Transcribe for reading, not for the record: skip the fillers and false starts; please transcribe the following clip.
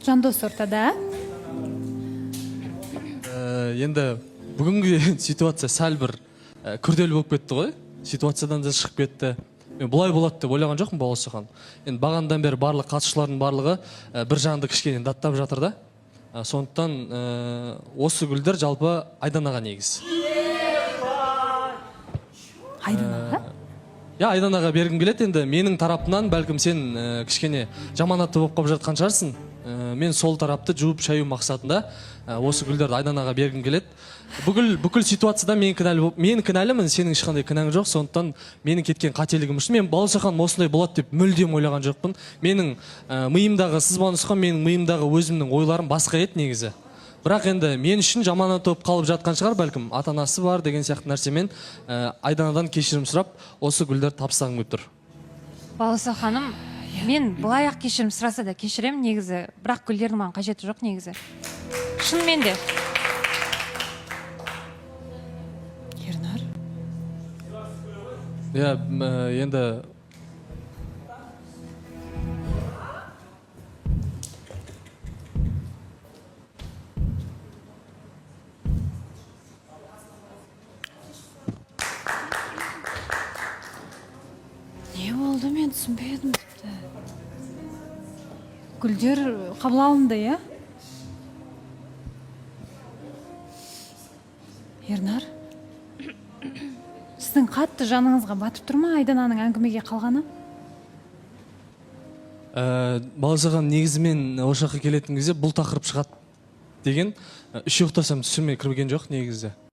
Жандос ортада. Енді бүгінгі ситуация сәл бір күрделі болып кетті ғой. Ситуациядан да шығып кетті. Мен бұлай болады деп ойлаған жоқпын Баласахан. Енді бағанадан бері барлық қатысушылардың барлығы бір жағында кішкене даттап жатыр да. Сондықтан осы гүлдер жалпы Айданаға негіз. Айданаға? Айданаға бергім келеді. Енді менің тарапымнан бәлкім сен кішкене жаманатты болып қалып жатқан шығарсың. Мен сол тарапты жуып шаю мақсатында осы гүлдерді Айданаға бергім келеді. Бүкіл ситуацияда мен кінәлімін, сенің ешқандай кінәң жоқ. Сондықтан менің кеткен қателігім үшін мен Баласахан осындай болады деп мүлдем ойлаған жоқпын. Менің миымдағы сызба нұсқа, менің миымдағы өзімнің ойларым басқа еді негізі. Бірақ енді мен үшін жаманат болып қалып жатқан шығар бәлкім. Ата-анасы бар деген сияқты нәрсемен Айданадан кешірім сұрап осы гүлдерді тапсырғым келіп тұр. Баласаханым, мен былай-ақ кешірім сұраса да кешірем негізі, бірақ гүлдердің маған қажеті жоқ негізі. Шынымен де. Ернар? Енді Не болды, мен түсінбедім. Гүлдер қабыл алынды, я? Ернар? Сіздің қатты жаныңызға батып тұр ма Айдананың әңгімеге қалғаны? Баласахан негізімен осы жаққа келетін кезде бұл тақырып шығады деген үш ұйықтасам түсіме кірген жоқ негізі.